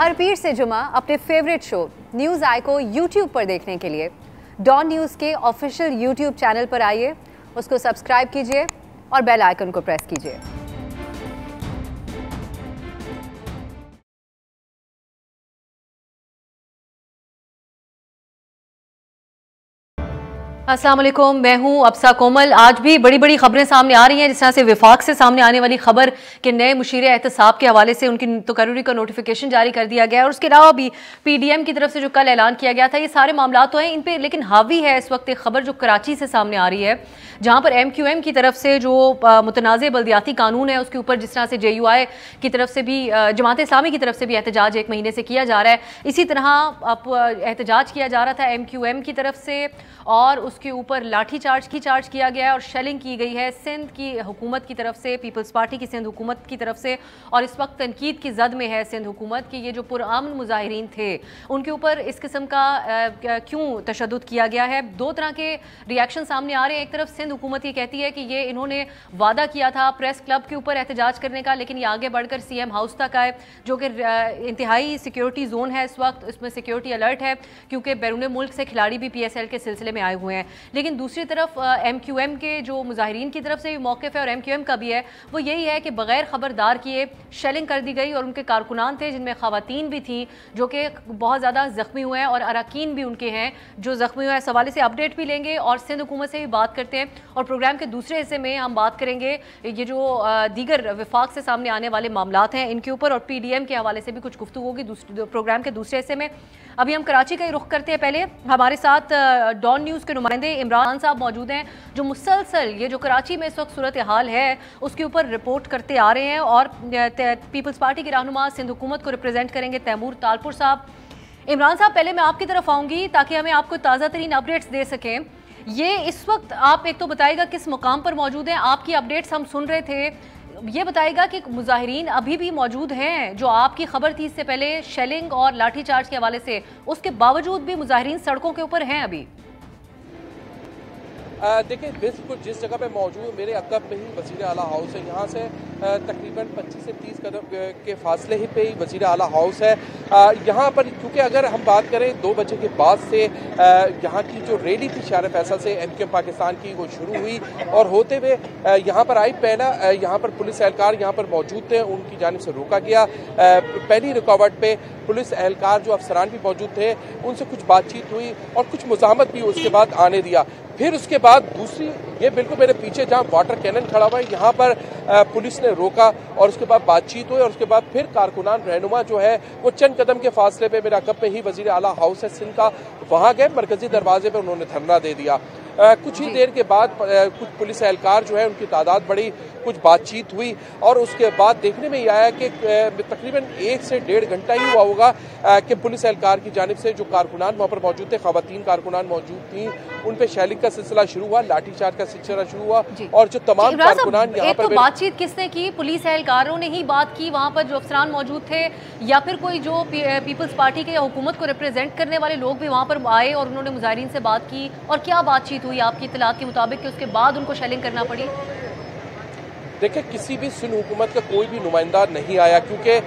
हर पीर से जुमा अपने फेवरेट शो न्यूज़ आई को यूट्यूब पर देखने के लिए डॉन न्यूज़ के ऑफिशियल यूट्यूब चैनल पर आइए, उसको सब्सक्राइब कीजिए और बेल आइकन को प्रेस कीजिए। अस्सलाम वालेकुम, मैं हूं अब्सा कोमल। आज भी बड़ी बड़ी खबरें सामने आ रही हैं, जिस तरह से विफाक से सामने आने वाली खबर के नए मुशीर एहतसाब के हवाले से उनकी तकर्री का नोटिफिकेशन जारी कर दिया गया है, और उसके अलावा भी PDM की तरफ से जो कल ऐलान किया गया था। ये सारे मामला तो हैं इन पर, लेकिन हावी है इस वक्त एक खबर जो कराची से सामने आ रही है, जहाँ पर MQM की तरफ से जो मुतनाज़ बल्दियाती कानून है उसके ऊपर जिस तरह से JUI की तरफ से भी, जमात इस्लामी की तरफ से भी एहतजाज एक महीने से किया जा रहा है, इसी तरह एहतजाज किया जा रहा था MQM की तरफ से, और उसके ऊपर लाठी चार्ज किया गया है और शेलिंग की गई है सिंध की हुकूमत की तरफ से, पीपल्स पार्टी की सिंध हुकूमत की तरफ से। और इस वक्त तनकीद की जद में है सिंध हुकूमत कि ये जो पुरअमन मुजाहिरीन थे उनके ऊपर इस किस्म का क्यों तशद्दुद किया गया है। दो तरह के रिएक्शन सामने आ रहे हैं। एक तरफ सिंध हुकूमत ये कहती है कि ये इन्होंने वादा किया था प्रेस क्लब के ऊपर एहतजाज करने का, लेकिन ये आगे बढ़कर CM हाउस तक आए, जो कि इंतहाई सिक्योरिटी जोन है इस वक्त, इसमें सिक्योरिटी अलर्ट है क्योंकि बैरून मुल्क से खिलाड़ी भी PSL के सिलसिले में आए हुए हैं। लेकिन दूसरी तरफ MQM के जो मुजाहिरीन की तरफ से भी मौक़िफ़ है और MQM का भी है, वो यही है कि बगैर खबरदार किए शेलिंग कर दी गई, और उनके कारकुनान थे जिनमें ख़वातीन भी थी जो कि बहुत ज़्यादा ज़ख्मी हुए हैं, और अरकान भी उनके हैं जो ज़ख्मी हुए हैं। इस हवाले से अपडेट भी लेंगे और सिंध हुकूमत से भी बात करते हैं, और प्रोग्राम के दूसरे हिस्से में हम बात करेंगे ये जो दीगर विफाक से सामने आने वाले मामलात हैं इनके ऊपर, और PDM के हवाले से भी कुछ गुफ्तगू होगी प्रोग्राम के दूसरे हिस्से में। अभी हम कराची का ही रुख करते हैं। पहले हमारे साथ डॉन न्यूज़ के नुमाइंदे इमरान साहब मौजूद हैं, जो मुसलसल ये जो कराची में इस वक्त सूरत हाल है उसके ऊपर रिपोर्ट करते आ रहे हैं, और पीपल्स पार्टी के रहनुमा सिंध हुकूमत को रिप्रेजेंट करेंगे तैमूर तालपुर साहब। इमरान साहब, पहले मैं आपकी तरफ आऊँगी ताकि हमें आपको ताज़ा तरीन अपडेट्स दे सकें। ये इस वक्त आप एक तो बताइएगा किस मुकाम पर मौजूद हैं, आपकी अपडेट्स हम सुन रहे थे, ये बताएगा कि मुजाहिरीन अभी भी मौजूद हैं जो आपकी खबर थी इससे पहले शेलिंग और लाठीचार्ज के हवाले से, उसके बावजूद भी मुजाहिरीन सड़कों के ऊपर हैं अभी? देखिए, बिल्कुल जिस जगह पे मौजूद मेरे अकब में ही वज़ीर आला हाउस है, यहाँ से तकरीबन 25 से 30 कदम के फासले ही पे ही वज़ीर आला हाउस है। यहाँ पर क्योंकि अगर हम बात करें 2 बजे के बाद से यहाँ की जो रैली थी शार फैसल से MQM पाकिस्तान की, वो शुरू हुई और होते हुए यहाँ पर आई। पहला यहाँ पर पुलिस एहलकार यहाँ पर मौजूद थे, उनकी जानिब से रोका गया। पहली रुकावट पे पुलिस एहलकार जो अफसरान भी मौजूद थे उनसे कुछ बातचीत हुई और कुछ मुज़ाहमत भी उसके बाद आने दिया। फिर उसके बाद दूसरी, ये बिल्कुल मेरे पीछे जहाँ वाटर कैनन खड़ा हुआ है यहाँ पर पुलिस ने रोका और उसके बाद बातचीत हुई, और उसके बाद फिर कारकुनान रहनुमा जो है वो चंद कदम के फासले पे मेरे अकब में ही वज़ीर आला हाउस है सिंध का, वहाँ गए, मरकजी दरवाजे पे उन्होंने धरना दे दिया। कुछ ही देर के बाद कुछ पुलिस एहलकार जो है उनकी तादाद बढ़ी, कुछ बातचीत हुई, और उसके बाद देखने में ये आया कि तकरीबन 1 से 1.5 घंटा ही हुआ होगा कि पुलिस एहलकार की जानिब से जो कारकुनान वहाँ पर मौजूद थे, ख़वातीन कारकुनान मौजूद थी, उन पे शेलिंग का सिलसिला शुरू हुआ, लाठीचार्ज का सिलसिला शुरू हुआ, और जो तमाम कारकुनान यहाँ पर बातचीत किसने की? पुलिस एहलकारों ने ही बात की वहाँ पर जो अफसरान मौजूद थे, या फिर कोई जो पीपल्स पार्टी के या हुकूमत को रिप्रेजेंट करने वाले लोग भी वहाँ पर आए और उन्होंने मुजाहिरीन से बात की? और क्या बातचीत हुई आपकी इत्तलात के मुताबिक कि उसके बाद उनको शेलिंग करना पड़ी? देखिए, किसी भी सिंध हुकूमत का कोई भी नुमाइंदा नहीं आया, क्योंकि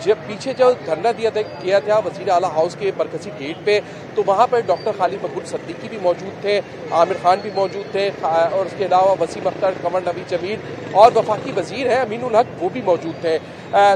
जब पीछे जो धरना किया था वज़ीर आला हाउस के मरकजी गेट पे, तो वहाँ पर डॉक्टर खालिद मकबूल सिद्दीकी भी मौजूद थे, आमिर खान भी मौजूद थे, और उसके अलावा वसीम अख्तर, कमर नबी जमील और वफाकी वज़ीर हैं अमीनुल हक, वो भी मौजूद थे।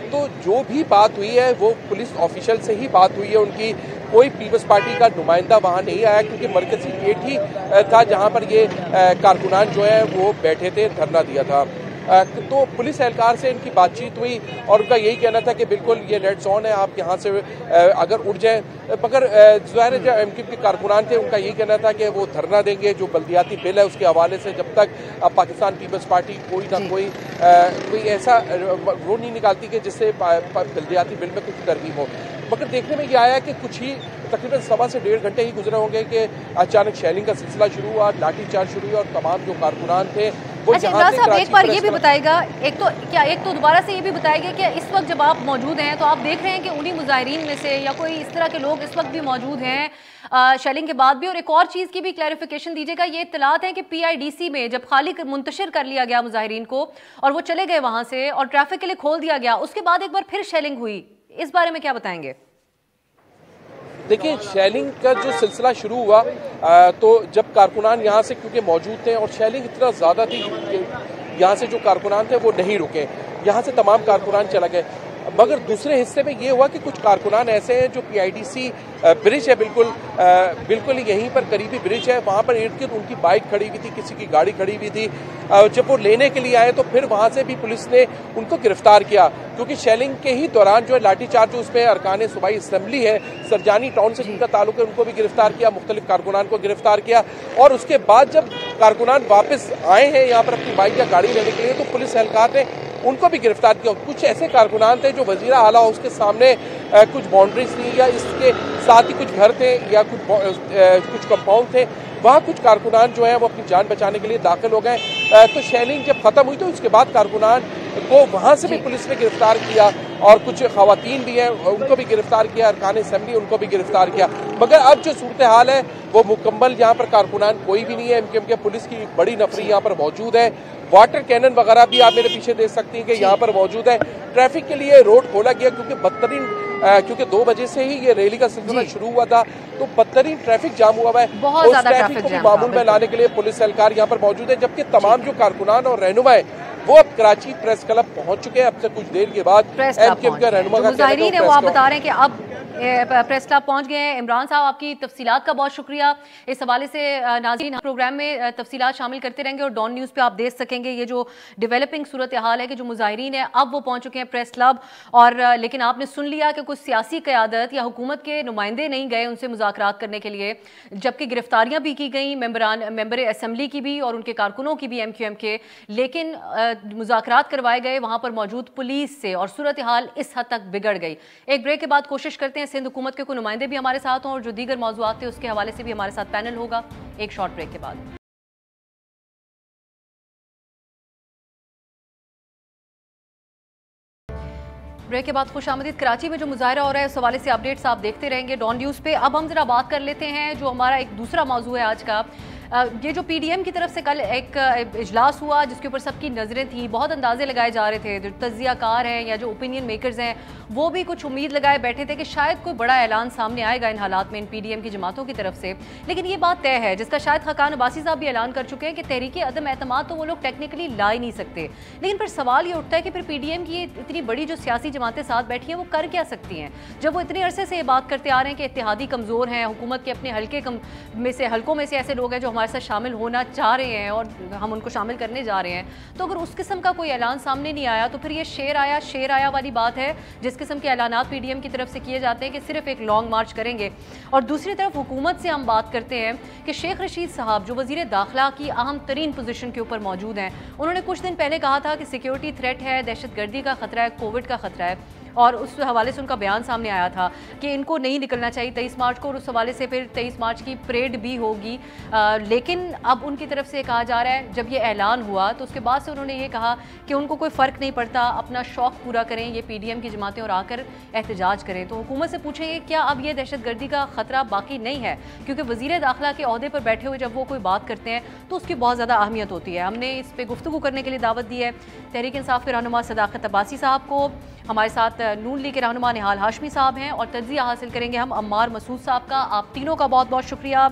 तो जो भी बात हुई है वो पुलिस ऑफिशियल से ही बात हुई है उनकी, कोई पीपल्स पार्टी का नुमाइंदा वहाँ नहीं आया, क्योंकि मरकजी गेट ही था जहाँ पर ये कारकुनान जो है वो बैठे थे, धरना दिया था। तो पुलिस एहलकार से इनकी बातचीत हुई और उनका यही कहना था कि बिल्कुल ये रेड जोन है, आप यहाँ से अगर उड़ जाएं, मगर ज़ाहिर जो MQM के कारकुनान थे उनका यही कहना था कि वो धरना देंगे जो बल्दियाती बिल है उसके हवाले से, जब तक पाकिस्तान पीपल्स पार्टी कोई ना कोई ऐसा रो नहीं निकालती कि जिससे बल्दियाती बिल में कुछ तरमीम हो। मगर देखने में ये आया कि कुछ ही तकरीबन 1.5 से 1.5 घंटे ही गुजरे होंगे कि अचानक शेलिंग का सिलसिला शुरू हुआ, लाठीचार्ज शुरू हुआ, और तमाम जो कारकुनान थे वो अच्छा, इमरान साहब एक बार ये भी बताएगा, एक तो दोबारा से ये भी बताएगा कि इस वक्त जब आप मौजूद हैं तो आप देख रहे हैं कि उन्हीं मुजाहिरीन में से या कोई इस तरह के लोग इस वक्त भी मौजूद हैं शेलिंग के बाद भी? और एक और चीज़ की भी क्लैरिफिकेशन दीजिएगा, ये इत्तलात है कि PIDC में जब खाली मुंतशिर कर लिया गया मुजाहिरीन को और वो चले गए वहाँ से और ट्रैफिक के लिए खोल दिया गया, उसके बाद एक बार फिर शेलिंग हुई, इस बारे में क्या बताएंगे? देखिए, शेलिंग का जो सिलसिला शुरू हुआ तो जब कारकुनान यहाँ से क्योंकि मौजूद थे और शेलिंग इतना ज़्यादा थी कि यहाँ से जो कारकुनान थे वो नहीं रुके, यहाँ से तमाम कारकुनान चला गए। मगर दूसरे हिस्से में ये हुआ कि कुछ कारकुनान ऐसे हैं जो PIDC ब्रिज है, बिल्कुल यहीं पर करीबी ब्रिज है, वहाँ पर इर्द गिर्द उनकी बाइक खड़ी हुई थी, किसी की गाड़ी खड़ी हुई थी। जब वो लेने के लिए आए तो फिर वहाँ से भी पुलिस ने उनको गिरफ्तार किया, क्योंकि शेलिंग के ही दौरान जो है लाठीचार्ज उसमें अरकान सूबाई असम्बली है सरजानी टाउन से जिनका ताल्लुक है उनको भी गिरफ्तार किया, मुख्तलिफ कारकुनान को गिरफ्तार किया। और उसके बाद जब कारकुनान वापस आए हैं यहाँ पर अपनी बाइक या गाड़ी लेने के लिए तो पुलिस एहलकार ने उनको भी गिरफ्तार किया। कुछ ऐसे कारकुनान थे जो वजीर आला हाउस के सामने कुछ बाउंड्रीज थी या इसके साथ ही कुछ घर थे या कुछ कंपाउंड थे, वहाँ कुछ कारकुनान जो है वो अपनी जान बचाने के लिए दाखिल हो गए। तो शेलिंग जब खत्म हुई तो उसके बाद कारकुनान को वहाँ से भी पुलिस ने गिरफ्तार किया और कुछ खवातीन भी हैं उनको भी गिरफ्तार किया, अरकान असेंबली उनको भी गिरफ्तार किया। मगर अब जो सूरत हाल है वो मुकम्मल, यहाँ पर कारकुनान कोई भी नहीं है। MKM पुलिस की एक बड़ी नफरी यहाँ पर मौजूद है, वाटर कैनन वगैरह भी आप मेरे पीछे देख सकती हैं कि यहाँ पर मौजूद है। ट्रैफिक के लिए रोड खोला गया क्योंकि 2 बजे से ही ये रैली का सिलसिला शुरू हुआ था, तो बदतरीन ट्रैफिक जाम हुआ है। बहुत ज्यादा ट्रैफिक को भी मामूल में लाने के लिए पुलिस एहलकार यहाँ पर मौजूद है, जबकि तमाम जो कारकुनान और रहनुमा है वो अब कराची प्रेस क्लब पहुंच चुके हैं। अब से कुछ देर के बाद MKM का रहनुमा का मुजाहिरीन है वो आप बता रहे हैं कि अब प्रेस क्लब पहुंच गए हैं। इमरान साहब, आपकी तफसीलात का बहुत शुक्रिया। इस हवाले से नाज़रीन प्रोग्राम में तफसीलात शामिल करते रहेंगे और डॉन न्यूज़ पे आप देख सकेंगे ये जो डेवलपिंग सूरत हाल है कि जो मुजाहिरीन है अब वो पहुंच चुके हैं प्रेस क्लब। और लेकिन आपने सुन लिया कि कुछ सियासी क़यादत या हुकूमत के नुमाइंदे नहीं गए उनसे मुज़ाकरात करने के लिए, जबकि गिरफ्तारियाँ भी की गई मेंबर असम्बली की भी और उनके कारकुनों की भी MQM के, लेकिन मुज़ाकरात करवाए गए वहाँ पर मौजूद पुलिस से और सूरत हाल इस हद तक बिगड़ गई। एक ब्रेक के बाद कोशिश करते हैं सिंध हुकूमत के कोई नुमाइंदे भी हमारे साथ हों और जो दीगर मौज़ूआत थे उसके हवाले से भी हमारे साथ पैनल होगा। एक शॉर्ट ब्रेक के बाद। ब्रेक के बाद खुशामदीद। कराची में जो मुजाहरा हो रहा है उस हवाले से अपडेट्स आप देखते रहेंगे डॉन न्यूज़ पे। अब हम जरा बात कर लेते हैं जो हमारा एक दूसरा मौजू है आज का। ये जो PDM की तरफ से कल एक इजलास हुआ जिसके ऊपर सबकी नज़रें थी, बहुत अंदाजे लगाए जा रहे थे, जो तज्जियाकार हैं या जो ओपिनियन मेकर्स हैं वो भी कुछ उम्मीद लगाए बैठे थे कि शायद कोई बड़ा ऐलान सामने आएगा इन हालात में इन PDM की जमातों की तरफ से। लेकिन ये बात तय है, जिसका शायद खाकान अब्बासी साहब भी ऐलान कर चुके हैं कि तहरीक अदम एतमाद तो वो लोग टेक्निकली ला ही नहीं सकते। लेकिन फिर सवाल ये उठता है कि फिर PDM की इतनी बड़ी जो सियासी जमातें साथ बैठी हैं वो कर क्या सकती हैं, जब वो इतने अरसे से ये बात करते आ रहे हैं कि इत्तेहादी कमज़ोर हैं, हुकूमत के अपने हल्कों में से ऐसे लोग हैं जो हमारे साथ शामिल होना चाह रहे हैं और हम उनको शामिल करने जा रहे हैं। तो अगर उस किस्म का कोई ऐलान सामने नहीं आया तो फिर ये शेर आया वाली बात है, जिस किस्म के ऐलानात PDM की तरफ से किए जाते हैं कि सिर्फ एक लॉन्ग मार्च करेंगे। और दूसरी तरफ हुकूमत से हम बात करते हैं कि शेख रशीद साहब जो वज़ीर दाखिला की अहम तरीन पोजीशन के ऊपर मौजूद हैं, उन्होंने कुछ दिन पहले कहा था कि सिक्योरिटी थ्रेट है, दहशतगर्दी का खतरा है, कोविड का खतरा है, और उस हवाले से उनका बयान सामने आया था कि इनको नहीं निकलना चाहिए 23 मार्च को, और उस हवाले से फिर 23 मार्च की परेड भी होगी। लेकिन अब उनकी तरफ से कहा जा रहा है, जब ये ऐलान हुआ तो उसके बाद से उन्होंने ये कहा कि उनको कोई फ़र्क नहीं पड़ता, अपना शौक़ पूरा करें ये PDM की जमातें और आकर एहतजाज करें। तो हुकूमत से पूछेंगे क्या अब ये दहशतगर्दी का ख़तरा बाकी नहीं है, क्योंकि वज़ीर दाखिला के अहदे पर बैठे हुए जब वो कोई बात करते हैं तो उसकी बहुत ज़्यादा अहमियत होती है। हमने इस पर गुफ्तगू करने के लिए दावत दी है तहरीक इंसाफ के रहनुमा सदाकत अब्बासी साहब को, हमारे साथ नून लीग के रहनुमा निहाल हाशमी साहब हैं, और तज्जिया हासिल करेंगे हम अम्मार मसूद साहब का। आप तीनों का बहुत बहुत शुक्रिया।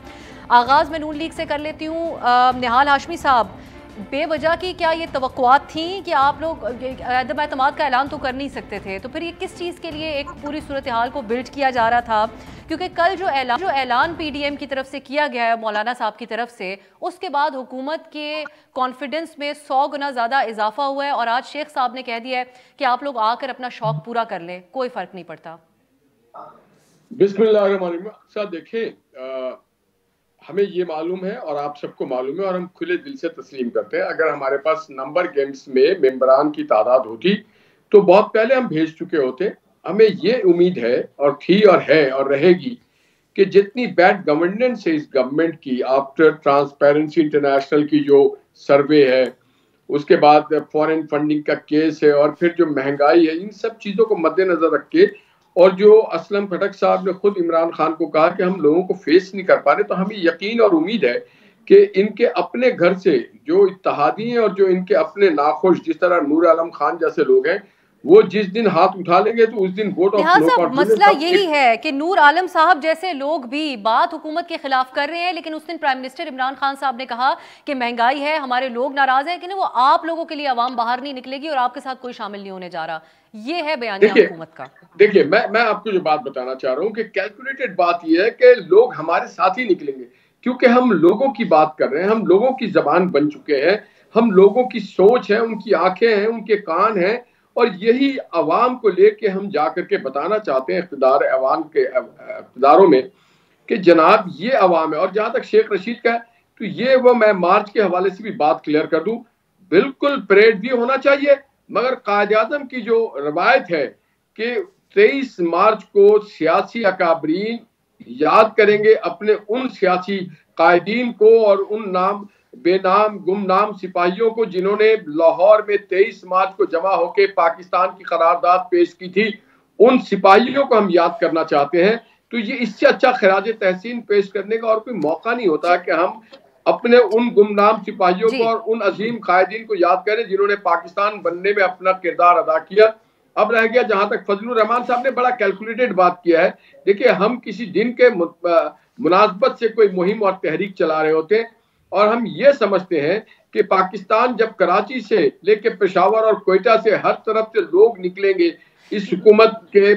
आगाज़ में नून लीग से कर लेती हूँ। निहाल हाशमी साहब, बेवजह की क्या ये तवक्कुआत थी कि आप लोग अदम एतमाद का ऐलान तो कर नहीं सकते थे, तो फिर ये किस चीज़ के लिए एक पूरी सूरत हाल को बिल्ड किया जा रहा था? क्योंकि कल जो ऐलान PDM की तरफ से किया गया है मौलाना साहब की तरफ से, उसके बाद हुकूमत के कॉन्फिडेंस में 100 गुना ज़्यादा इजाफा हुआ है और आज शेख साहब ने कह दिया है कि आप लोग आकर अपना शौक़ पूरा कर लें, कोई फ़र्क नहीं पड़ता। बिस्मिल्लाह देखिए, हमें ये मालूम है और आप सबको मालूम है और हम खुले दिल से तस्लीम करते हैं, अगर हमारे पास नंबर गेम्स में मेंबरान की तादाद होती तो बहुत पहले हम भेज चुके होते। हमें ये उम्मीद है और थी और है और रहेगी कि जितनी बैड गवर्नेंस है इस गवर्नमेंट की, आफ्टर ट्रांसपेरेंसी इंटरनेशनल की जो सर्वे है, उसके बाद फॉरेन फंडिंग का केस है और फिर जो महंगाई है, इन सब चीज़ों को मद्देनजर रख के, और जो असलम खटक साहब ने खुद इमरान खान को कहा कि हम लोगों को फेस नहीं कर पा रहे, तो हमें यकीन और उम्मीद है कि इनके अपने घर से जो इत्तेहादी हैं और जो इनके अपने नाखुश, जिस तरह नूर आलम खान जैसे लोग हैं, वो जिस दिन हाथ उठा लेंगे तो उस दिन वोट ऑफ नो कॉन्फिडेंस। मसला यही है कि नूर आलम साहब जैसे लोग भी बात हुकूमत के खिलाफ कर रहे हैं, लेकिन उस दिन प्राइम मिनिस्टर इमरान खान साहब ने कहा कि महंगाई है, हमारे लोग नाराज हैं, लेकिन वो आप लोगों के लिए आवाम बाहर नहीं निकलेगी और आपके साथ कोई शामिल नहीं होने जा रहा। ये है बयानिया हुकूमत का। देखिए मैं आपको जो बात बताना चाह रहा हूँ कि कैलकुलेटेड बात यह है कि लोग हमारे साथ ही निकलेंगे, क्योंकि हम लोगों की बात कर रहे हैं, हम लोगों की जबान बन चुके हैं, हम लोगों की सोच है, उनकी आंखें हैं, उनके कान हैं, और यही अवाम को लेके हम जाकर के बताना चाहते हैं इख्तिदार अवाम के इख्तिदारों में कि जनाब ये अवाम है। और जहां तक शेख रशीद का है तो ये वो मैं मार्च के हवाले से भी बात क्लियर कर दूं, बिल्कुल परेड भी होना चाहिए, मगर कायद आज़म की जो रवायत है कि 23 मार्च को सियासी अकाबरीन याद करेंगे अपने उन सियासी कायदीन को और उन नाम बेनाम गुमनाम सिपाहियों को जिन्होंने लाहौर में 23 मार्च को जमा होकर पाकिस्तान की करारदाद पेश की थी, उन सिपाहियों को हम याद करना चाहते हैं। तो ये इससे अच्छा खराज तहसीन पेश करने का और कोई मौका नहीं होता कि हम अपने उन गुमनाम सिपाहियों को और उन अजीम कायदीन को याद करें जिन्होंने पाकिस्तान बनने में अपना किरदार अदा किया। अब रह गया जहां तक फजलुर रहमान साहब ने बड़ा कैलकुलेटेड बात किया है। देखिए हम किसी दिन के मुनासबत से कोई मुहिम और तहरीक चला रहे होते हैं और हम ये समझते हैं कि पाकिस्तान जब कराची से लेके पेशावर और कोयटा से हर तरफ से लोग निकलेंगे इस हुकूमत के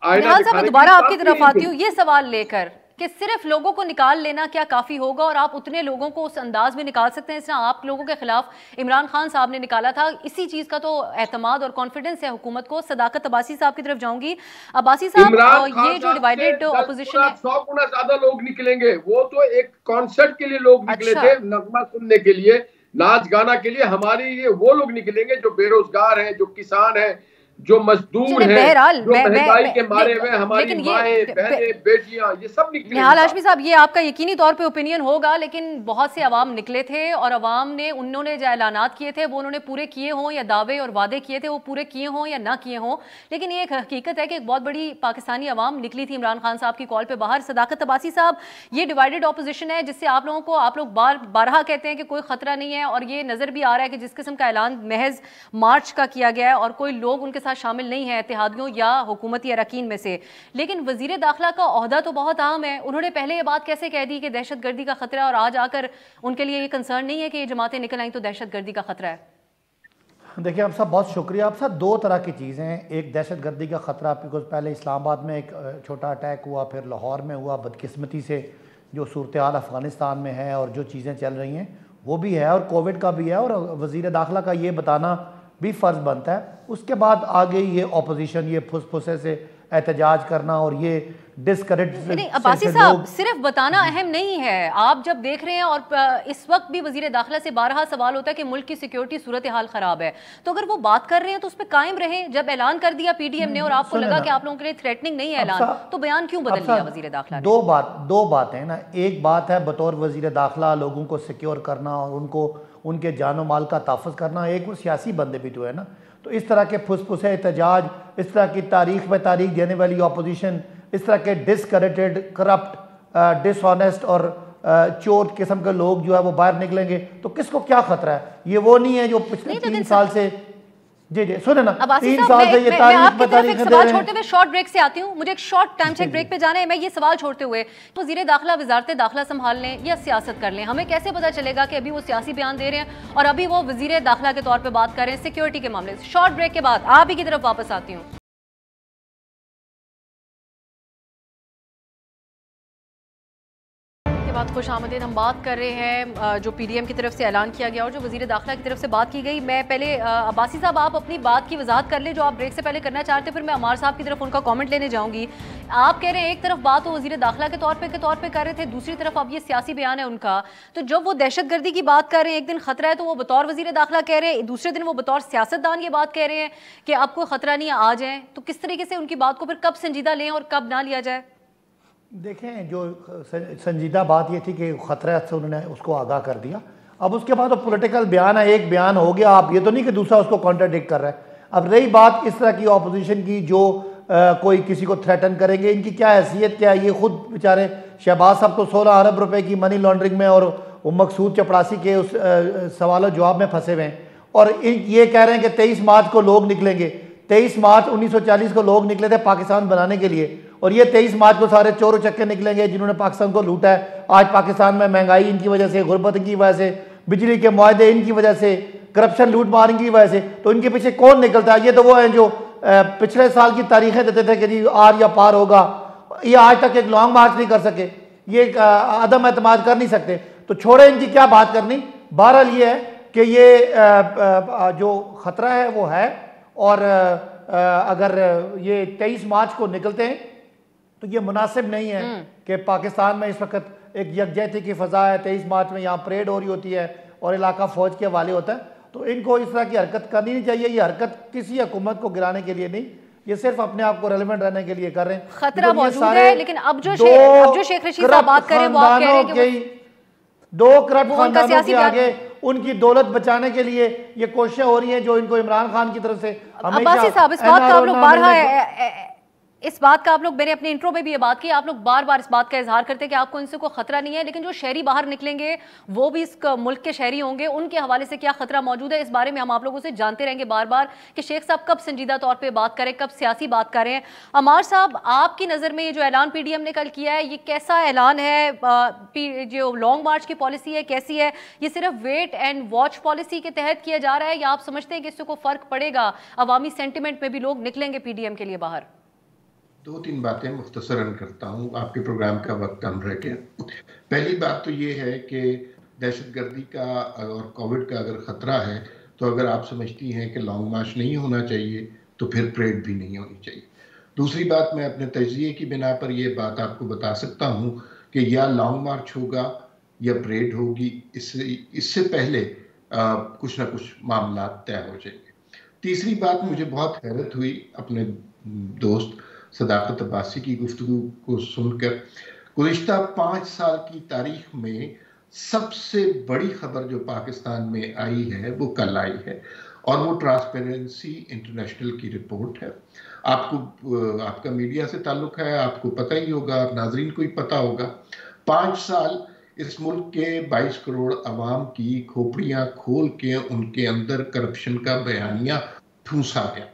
आईना दिखाने। दोबारा आपकी तरफ आती हूँ ये सवाल लेकर कि सिर्फ लोगों को निकाल लेना क्या काफी होगा, और आप उतने लोगों को उस अंदाज में निकाल सकते हैं जिस तरह आप लोगों के खिलाफ इमरान खान साहब ने निकाला था। इसी चीज का तो एतमाद और कॉन्फिडेंस है हुकूमत को। सदाकत अब्बासी साहब की तरफ जाऊंगी। अब्बासी साहब, ये जो डिवाइडेड ऑपोजिशन है, 100 गुना ज्यादा लोग निकलेंगे। वो तो एक कॉन्सर्ट के लिए लोग निकले थे, नगमा सुनने के लिए, नाच गाना के लिए। हमारे लिए वो लोग निकलेंगे जो बेरोजगार हैं, जो किसान हैं, जो मजदूर हैं, जो महंगाई के मारे हुए हमारी माएं, बहनें, बेटियां, ये सब निकले। निहाल हाशमी साहब, ये आपका यकीनी तौर पे ओपिनियन होगा, लेकिन बहुत से अवाम निकले थे और अवाम ने, उन्होंने जो ऐलानात किए थे वो उन्होंने पूरे किए हों, या दावे और वादे किए थे वो पूरे किए हों या ना किए हों, लेकिन ये एक हकीकत है कि एक बहुत बड़ी पाकिस्तानी अवाम निकली थी इमरान खान साहब की कॉल पे बाहर। सदाकत अब्बासी साहब, ये डिवाइडेड ऑपोजिशन है जिससे आप लोगों को, आप लोग बारहा कहते हैं कि कोई खतरा नहीं है, और ये नजर भी आ रहा है कि जिस किस्म का ऐलान महज मार्च का किया गया है और कोई लोग उनके साथ शामिल नहीं है इत्तेहादियों या हुकूमती अरकान में से, लेकिन वजीर दाखिला का ओहदा तो बहुत अहम है। उन्होंने पहले ये बात कैसे कह दी कि दहशतगर्दी का खतरा, और आज आकर उनके लिए ये कंसर्न नहीं है कि ये जमातें निकल आई तो दहशतगर्दी का खतरा है? देखिए आप साहब, बहुत शुक्रिया। आप साहब, दो तरह की चीज़ें हैं। एक दहशतगर्दी का ख़तरा, बिकॉज पहले इस्लामाबाद में एक छोटा अटैक हुआ, फिर लाहौर में हुआ। बदकिस्मती से जो सूरत हाल अफ़गानिस्तान में है और जो चीज़ें चल रही हैं वो भी है, और कोविड का भी है, और वज़ीर दाखिला का ये बताना भी फ़र्ज़ बनता है। उसके बाद आगे ये अपोजिशन, ये फुसफुसे से एहतजाज करना और ये डिस्करेज। अब्बासी साहब, सिर्फ बताना अहम नहीं है। आप जब देख रहे हैं, और इस वक्त भी वजीर दाखिला से बारहा सवाल होता है कि मुल्क की सिक्योरिटी सूरत हाल खराब है, तो अगर वो बात कर रहे हैं तो उस पर कायम रहें। जब ऐलान कर दिया पीडीएम ने और आपको लगा कि आप लोगों के लिए थ्रेटनिंग नहीं है ऐलान, तो बयान क्यों बदल दिया वजीर दाखिला ने? दो बातें ना। एक बात है बतौर वजीर दाखिला लोगों को सिक्योर करना और उनको उनके जानो माल का तहफ़्फ़ुज़ करना। एक वो सियासी बंदे भी तो है ना, तो इस तरह के फुसफुसे एहतजाज, इस तरह की तारीख में तारीख देने वाली अपोजिशन, इस तरह के डिसकरेटेड, करप्ट, डिसऑनेस्ट और चोर किस्म के लोग जो है वो बाहर निकलेंगे तो किसको क्या खतरा है? ये वो नहीं है जो पिछले 3 साल से, जी सुने ना, 3 साल से ये तारीख पे तारीख सवाल छोड़ते हुए शॉर्ट ब्रेक से आती हूँ। मुझे एक शॉर्ट टाइम चेक ब्रेक पे जाना है। मैं ये सवाल छोड़ते हुए, तो वज़ीर दाखिला वज़ारत दाखिला संभाल लें या सियासत कर लें, हमें कैसे पता चलेगा कि अभी वो सियासी बयान दे रहे हैं और अभी वो वज़ीर दाखिला के तौर पर बात कर रहे हैं सिक्योरिटी के मामले से? शॉर्ट ब्रेक के बाद आप ही की तरफ वापस आती हूँ। बात खुश आमदीद, हम बात कर रहे हैं जो पीडीएम की तरफ से ऐलान किया गया और जो वज़ीर दाखिला की तरफ से बात की गई। मैं पहले अब्बासी साहब, आप अपनी बात की वजाहत कर ले जो आप ब्रेक से पहले करना चाहते हैं, फिर मैं अमार साहब की तरफ उनका कमेंट लेने जाऊंगी। आप कह रहे हैं एक तरफ बात वो वज़ीर दाखिला के तौर पे कर रहे थे, दूसरी तरफ अब ये सियासी बयान है उनका। तो जब वो दहशतगर्दी की बात कर रहे हैं, एक दिन खतरा है तो वो बतौर वज़ीर दाखिला कह रहे हैं, दूसरे दिन वो बतौर सियासतदान ये बात कह रहे हैं कि अब कोई खतरा नहीं है, आ जाएं। तो किस तरीके से उनकी बात को फिर कब संजीदा लें और कब ना लिया जाए? देखें, जो संजीदा बात ये थी कि ख़तरा से उन्होंने उसको आगाह कर दिया। अब उसके बाद तो पॉलिटिकल बयान है, एक बयान हो गया, आप ये तो नहीं कि दूसरा उसको कॉन्ट्राडिक्ट कर रहा है। अब रही बात इस तरह की ऑपोजिशन की जो कोई किसी को थ्रेटन करेंगे, इनकी क्या हैसियत क्या है? ये खुद बेचारे शहबाज साहब तो 16 अरब रुपए की मनी लॉन्ड्रिंग में और वो मकसूद चपड़ासी के उस सवाल जवाब में फंसे हुए हैं, और ये कह रहे हैं कि 23 मार्च को लोग निकलेंगे। 23 मार्च 1940 को लोग निकले थे पाकिस्तान बनाने के लिए, और ये 23 मार्च को सारे चोर चक्के निकलेंगे जिन्होंने पाकिस्तान को लूटा है। आज पाकिस्तान में महंगाई इनकी वजह से, गुर्बत इनकी वजह से, बिजली के मुआहदे इनकी वजह से, करप्शन लूट मार इनकी वजह से, तो इनके पीछे कौन निकलता है? ये तो वो हैं जो पिछले साल की तारीखें देते थे कि जी आर या पार होगा। ये आज तक एक लॉन्ग मार्च नहीं कर सके, ये अदम एतमाद कर नहीं सकते, तो छोड़े इनकी क्या बात करनी। बहरहाल ये है कि ये जो ख़तरा है वो है, और अगर ये 23 मार्च को निकलते हैं तो ये मुनासिब नहीं है कि पाकिस्तान में इस वक्त एक यकजहती की फ़ज़ा है, 23 मार्च में यहाँ परेड हो रही होती है और इलाका फ़ौज के हवाले होता है, तो इनको इस तरह की हरकत करनी नहीं चाहिए। ये हरकत किसी हुकूमत को गिराने के लिए नहीं, ये सिर्फ अपने आप को रेलेवेंट रहने के लिए कर रहे हैं। खतरा मौजूद है, लेकिन अब जो शेख रशीद साहब बात करें वो आप कह रहे हैं कि दो करप्ट खानदानों के आगे उनकी दौलत बचाने के लिए ये कोशिशें हो रही हैं जो इनको इमरान खान की तरफ से अब्बासी साहब, इस बात का आप लोग बारहा इस बात का आप लोग, मैंने अपने इंट्रो में भी ये बात की, आप लोग बार बार इस बात का इजहार करते हैं कि आपको इनसे कोई खतरा नहीं है, लेकिन जो शहरी बाहर निकलेंगे वो भी इस मुल्क के शहरी होंगे, उनके हवाले से क्या खतरा मौजूद है, इस बारे में हम आप लोगों से जानते रहेंगे बार बार कि शेख साहब कब संजीदा तौर पर बात करें, कब सियासी बात करें। अमार साहब, आपकी नज़र में ये जो ऐलान PDM ने कल किया है, ये कैसा ऐलान है? जो लॉन्ग मार्च की पॉलिसी है कैसी है? ये सिर्फ वेट एंड वॉच पॉलिसी के तहत किया जा रहा है, या आप समझते हैं कि इससे कोई फर्क पड़ेगा, अवामी सेंटिमेंट में भी लोग निकलेंगे PDM के लिए बाहर? दो तीन बातें मुख्तसरन करता हूँ, आपके प्रोग्राम का वक्त कम रह गया। पहली बात तो ये है कि दहशतगर्दी का और कोविड का अगर ख़तरा है, तो अगर आप समझती हैं कि लॉन्ग मार्च नहीं होना चाहिए तो फिर परेड भी नहीं होनी चाहिए। दूसरी बात, मैं अपने तजिए की बिना पर यह बात आपको बता सकता हूँ कि या लॉन्ग मार्च होगा या परेड होगी, इससे पहले कुछ ना कुछ मामला तय हो जाएंगे। तीसरी बात, मुझे बहुत हैरत हुई अपने दोस्त सदाकत अब्बासी की गुफ्तगू को सुनकर। गुज़िश्ता 5 साल की तारीख में सबसे बड़ी खबर जो पाकिस्तान में आई है वो कल आई है, और वो ट्रांसपेरेंसी इंटरनेशनल की रिपोर्ट है। आपका मीडिया से ताल्लुक है, आपको पता ही होगा, नाजरीन को ही पता होगा। 5 साल इस मुल्क के 22 करोड़ अवाम की खोपड़ियां खोल के उनके अंदर करप्शन का बयानिया ठूंसा गया।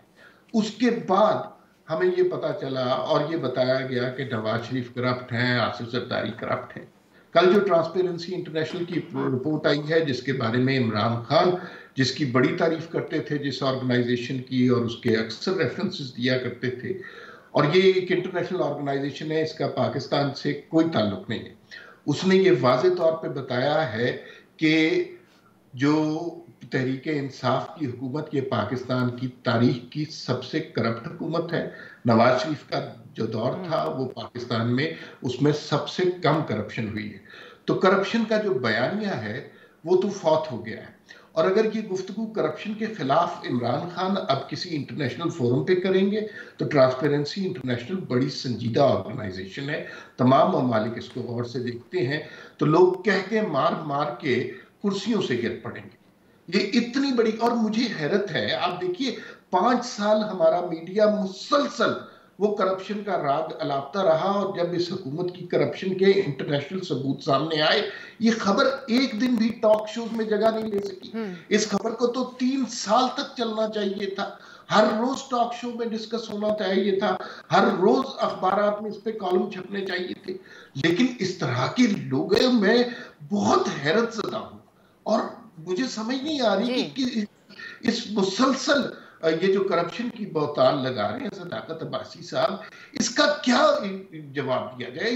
उसके बाद हमें ये पता चला और ये बताया गया कि नवाज शरीफ करप्ट हैं, आसिफ जरदारी करप्ट हैं। कल जो ट्रांसपेरेंसी इंटरनेशनल की रिपोर्ट आई है, जिसके बारे में इमरान खान, जिसकी बड़ी तारीफ करते थे जिस ऑर्गेनाइजेशन की, और उसके अक्सर रेफरेंसेस दिया करते थे, और ये एक इंटरनेशनल ऑर्गेनाइजेशन है, इसका पाकिस्तान से कोई ताल्लुक नहीं है। उसने ये वाज़े तौर पे बताया है कि जो तहरीक इंसाफ की हुकूमत, ये पाकिस्तान की तारीख की सबसे करप्ट हुकूमत है। नवाज शरीफ का जो दौर था वो पाकिस्तान में, उसमें सबसे कम करप्शन हुई है। तो करप्शन का जो बयानिया है वो तो फौत हो गया है। और अगर ये गुफ्तगू करप्शन के खिलाफ इमरान खान अब किसी इंटरनेशनल फोरम पे करेंगे, तो ट्रांसपेरेंसी इंटरनेशनल बड़ी संजीदा ऑर्गेनाइजेशन है, तमाम ममालिक इसको गौर से देखते हैं, तो लोग कह के मार मार के कुर्सियों से गिर पड़ेंगे। ये इतनी बड़ी, और मुझे हैरत है, आप देखिए 5 साल हमारा मीडिया मुसलसल वो करप्शन का राग अलापता रहा, और जब इस हुकूमत की करप्शन के इंटरनेशनल सबूत सामने आए, ये खबर एक दिन भी टॉक शोज में जगह नहीं ले सकी। इस खबर को तो 3 साल तक चलना चाहिए था, हर रोज टॉक शो में डिस्कस होना चाहिए था, हर रोज अखबारात में इस पे कॉलम छपने चाहिए थे। लेकिन इस तरह के लोगों में बहुत हैरत ज़दा हूं, और मुझे समझ नहीं आ रही कि इस मुसलसल ये जो करप्शन की बहुताल लगा रहे हैं सदाकत अब्बासी साहब, इसका क्या जवाब दिया जाए?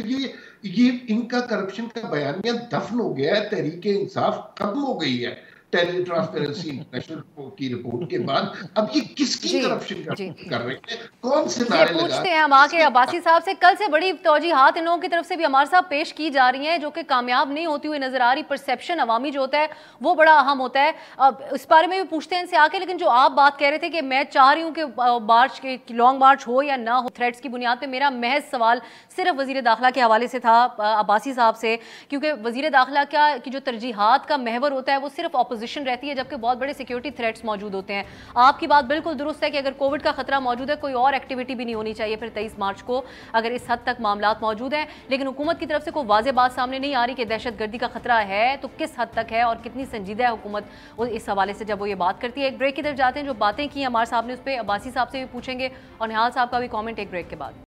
ये इनका करप्शन का बयानिया दफन हो गया है, तहरीक इंसाफ खत्म हो गई है ट्रांसपेरेंसी इंटरनेशनल की रिपोर्ट के बाद। अब ये किसकी करप्शन कर रहे हैं, कौन से नारे लगा? पूछते हैं हम आके अब्बासी साहब से। कल से बड़ी तौजीहात इन लोगों की तरफ से भी हमारे साथ पेश की जा रही हैं, जो कि कामयाब नहीं होती हुई नजर आ रही। परसेप्शन अवामी जो होता है वो बड़ा अहम होता है। अब इस बारे में भी पूछते हैं इनसे आके, लेकिन जो आप बात कह रहे थे कि मैं चाह रही हूँ कि मार्च के लॉन्ग मार्च हो या ना हो, थ्रेड्स की बुनियाद पर, मेरा महज सवाल सिर्फ वजीर दाखिला के हवाले से था अब्बासी साहब से, क्योंकि वजीर दाखिला की जो तरजीहात का महवर होता है वो सिर्फ पोजीशन रहती है, जबकि बहुत बड़े सिक्योरिटी थ्रेट्स मौजूद होते हैं। आपकी बात बिल्कुल दुरुस्त है कि अगर कोविड का खतरा मौजूद है, कोई और एक्टिविटी भी नहीं होनी चाहिए फिर 23 मार्च को, अगर इस हद तक मामलात मौजूद हैं। लेकिन हुकूमत की तरफ से कोई वाज़ेह बात सामने नहीं आ रही कि दहशतगर्दी का खतरा है, तो किस हद तक है और कितनी संजीदा है हुकूमत इस हवाले से जब वो ये बात करती है। एक ब्रेक की तरफ जाते हैं, जो बातें की हमारे साहब ने उस पर अब्बासी साहब से भी पूछेंगे और निहाल साहब का भी कॉमेंट एक ब्रेक के बाद।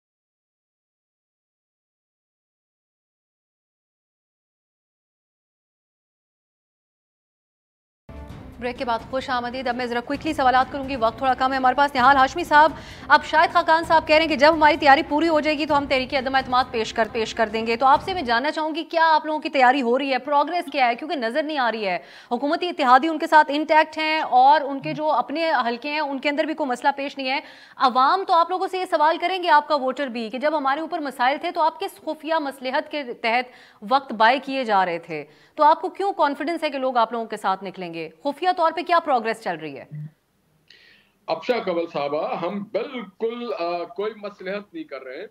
ब्रेक के बाद खुश आमदीद। अब मैं जरा क्विकली सवालात करूंगी, वक्त थोड़ा कम है हमारे पास। निहाल हाशमी साहब, अब शायद खाकान साहब कह रहे हैं कि जब हमारी तैयारी पूरी हो जाएगी तो हम तहरीक अदम एतमाद पेश कर देंगे। तो आपसे मैं जानना चाहूंगी क्या आप लोगों की तैयारी हो रही है, प्रोग्रेस क्या है, क्योंकि नजर नहीं आ रही है। हुकूमती इत्तेहादी उनके साथ इंटैक्ट हैं और उनके जो अपने हल्के हैं उनके अंदर भी कोई मसला पेश नहीं है। अवाम तो आप लोगों से ये सवाल करेंगे, आपका वोटर भी, कि जब हमारे ऊपर मसाइल थे तो आप किस खुफिया मसलहत के तहत वक्त बाय किए जा रहे थे, तो आपको क्यों कॉन्फिडेंस है कि लोग आप लोगों के साथ निकलेंगे? खुफिया तौर पे क्या प्रोग्रेस चल रही है? अफशा कमल साहबा, हम बिल्कुल कोई मसलहत नहीं कर रहे हैं।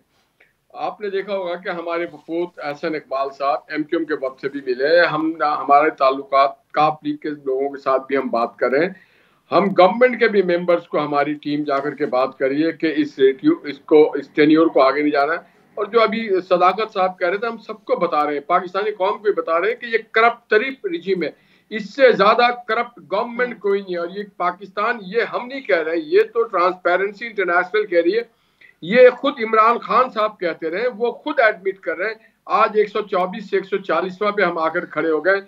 आपने देखा होगा कि हमारे वफूद एहसन इकबाल साहब MQM के वक्त से भी मिले, हम हमारे ताल्लुकात काफ लीग के लोगों के साथ भी हम बात कर रहे हैं। हम गवर्नमेंट के भी मेंबर्स को हमारी टीम जाकर के बात करिए कि इस टेन्योर को आगे नहीं जाना है। और जो अभी सदाकत साहब कह रहे थे, हम सबको बता रहे हैं, पाकिस्तानी कौम को बता रहे हैं कि ये करप्ट तरीफ रिजीम है, इससे ज्यादा करप्ट गवर्नमेंट कोई नहीं है। और ये पाकिस्तान, ये हम नहीं कह रहे, ये तो ट्रांसपेरेंसी इंटरनेशनल कह रही है, ये खुद इमरान खान साहब कहते रहे, वो खुद एडमिट कर रहे हैं। आज 124 से 140वां पे हम आकर खड़े हो गए,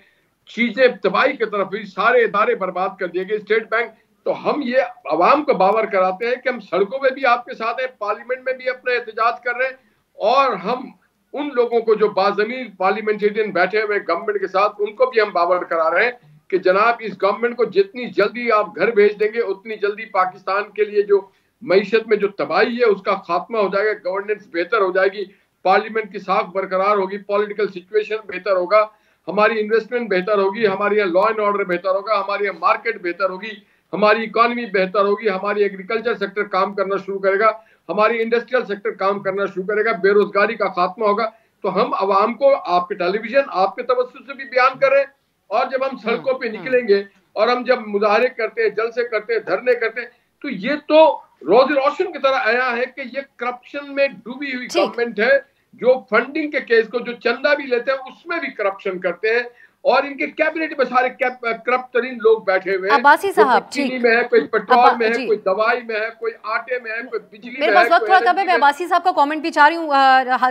चीजें तबाही की तरफ हुई, सारे इदारे बर्बाद कर दिए गए, स्टेट बैंक। तो हम ये अवाम को बावर कराते हैं कि हम सड़कों में भी आपके साथ हैं, पार्लियामेंट में भी अपना एहतजाज कर रहे हैं, और हम उन लोगों को जो बाज़मीर पार्लियामेंटेरियन बैठे हुए गवर्नमेंट के साथ, उनको भी हम बावर करा रहे हैं कि जनाब, इस गवर्नमेंट को जितनी जल्दी आप घर भेज देंगे उतनी जल्दी पाकिस्तान के लिए जो मईशत में जो तबाही है उसका खात्मा हो जाएगा, गवर्नेंस बेहतर हो जाएगी, पार्लियामेंट की साख बरकरार होगी, पॉलिटिकल सिचुएशन बेहतर होगा, हमारी इन्वेस्टमेंट बेहतर होगी, हमारे यहाँ लॉ एंड ऑर्डर बेहतर होगा, हमारे यहाँ मार्केट बेहतर होगी, हमारी इकॉनमी बेहतर होगी, हमारी एग्रीकल्चर सेक्टर काम करना शुरू करेगा, हमारी इंडस्ट्रियल सेक्टर काम करना शुरू करेगा, बेरोजगारी का खात्मा होगा। तो हम आवाम को आपके टेलीविजन, आपके तवज्जुह से भी बयान करें, और जब हम सड़कों पे निकलेंगे और हम जब मुजाहरे करते हैं, जलसे करते हैं, धरने करते हैं, तो ये तो रोज रोशन की तरह आया है कि ये करप्शन में डूबी हुई गवर्नमेंट है, जो फंडिंग के केस को, जो चंदा भी लेते हैं उसमें भी करप्शन करते हैं, और इनके कैबिनेट में सारे करप्ट तरीन लोग बैठे हुए हैं। अब्बासी साहब, चीनी में है, कोई पेट्रोल में है, कोई दवाई में है, कोई आटे में है, कोई बिजली में है। मेरे पास वक्त थोड़ा कम है, मैं अब्बासी साहब का कमेंट भी चाह रही हूँ।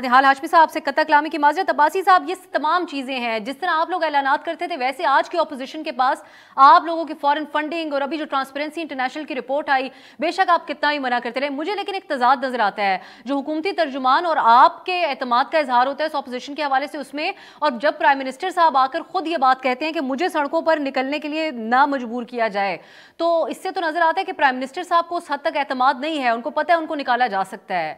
निहाल हाशमी साहब से कतई कलामी की माजरत। अब्बासी साहब, ये तमाम चीजें हैं, जिस तरह आप लोग ऐलानात करते थे वैसे आज की ऑपोजिशन के पास आप लोगों की फॉरेन फंडिंग और अभी जो ट्रांसपेरेंसी इंटरनेशनल की रिपोर्ट आई, बेशक आप कितना भी मना करते रहे, मुझे लेकिन एक तजाद नजर आता है, जो हुकूमती तर्जुमान और आपके एतमाद का इजहार होता है इस ऑपोजिशन के हवाले से उसमें, और जब प्राइम मिनिस्टर साहब आकर खुद ये बात कहते हैं कि मुझे सड़कों पर निकलने के लिए ना मजबूर किया जाए, तो इससे तो नजर आता है कि प्राइम मिनिस्टर साहब को उस हद तक एतमाद नहीं है, उनको पता है उनको निकाला जा सकता है।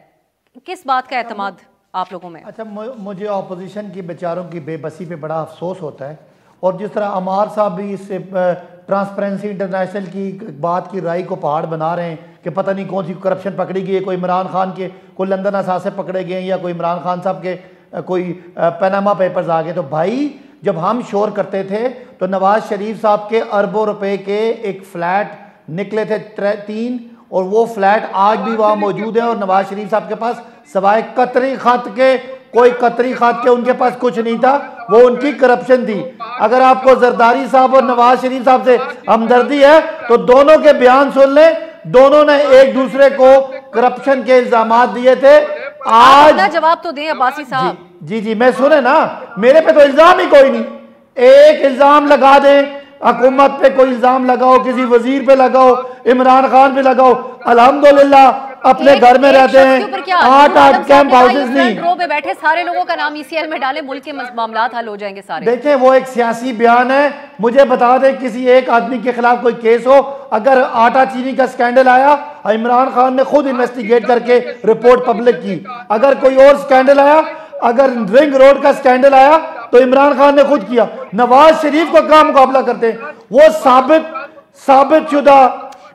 किस बात का एतमाद आप लोगों में? अच्छा, मुझे ऑपोजिशन की बेचारों की बेबसी पे बड़ा अफसोस होता है, और जिस तरह अमार साहब भी इससे ट्रांसपेरेंसी इंटरनेशनल की बात की राय को पहाड़ बना रहे हैं कि पता नहीं कौन सी करप्शन पकड़ी गई है, कोई इमरान खान के कोई लंदन असासे पकड़े गए या कोई इमरान खान साहब के कोई पनामा पेपर्स आ गए। तो भाई, जब हम शोर करते थे तो नवाज शरीफ साहब के अरबों रुपए के एक फ्लैट निकले थे 3, और वो फ्लैट आज भी वहां मौजूद है, और नवाज शरीफ साहब के पास सवाए कतरी खत के, कोई कतरी खत के उनके पास कुछ नहीं था, वो उनकी करप्शन थी। अगर आपको जरदारी साहब और नवाज शरीफ साहब से हमदर्दी है तो दोनों के बयान सुन लें, दोनों ने एक दूसरे को करप्शन के इल्जाम दिए थे। आज जवाब तो दें अब्बासी साहब। जी, मैं सुने ना, मेरे पे तो इल्जाम ही कोई नहीं, एक इल्जाम लगा दें, हुकूमत पे कोई इल्जाम लगाओ, किसी वजीर पे लगाओ, इमरान खान पे लगाओ, अल्हम्दुलिल्लाह अपने घर में रहते हैं, 8 कैंप हाउसेस नहीं, रो पे बैठे सारे लोगों का नाम ECL में डाले, मुल्क के मामलात हल हो जाएंगे सारे। देखें, वो एक सियासी बयान है। मुझे बता दें किसी एक आदमी के खिलाफ कोई केस हो, अगर आटा चीनी का स्कैंडल आया, इमरान खान ने खुद इन्वेस्टिगेट करके रिपोर्ट पब्लिक की। अगर कोई और स्कैंडल आया, अगर रिंग रोड का स्कैंडल आया तो इमरान खान ने खुद किया। नवाज शरीफ को क्या मुकाबला करते हैं? वो साबित शुदा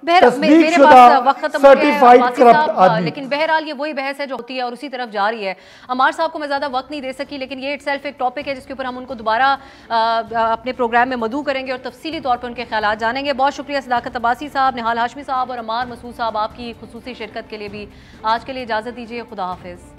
तस्दीकशुदा सर्टिफाइड करप्ट आदमी। लेकिन बहरहाल ये वही बहस है जो होती है और उसी तरफ जा रही है। अमार साहब को मैं ज़्यादा वक्त नहीं दे सकी, लेकिन ये इटसेल्फ एक टॉपिक है जिसके ऊपर हम उनको दोबारा अपने प्रोग्राम में मदऊ करेंगे और तफसीली तौर पर उनके ख्यालात जानेंगे। बहुत शुक्रिया सदाकत अब्बासी साहब, निहाल हाशमी साहब और अमार मसूद साहब आपकी खुसूसी शिरकत के लिए भी। आज के लिए इजाज़त दीजिए, खुदा हाफिज़।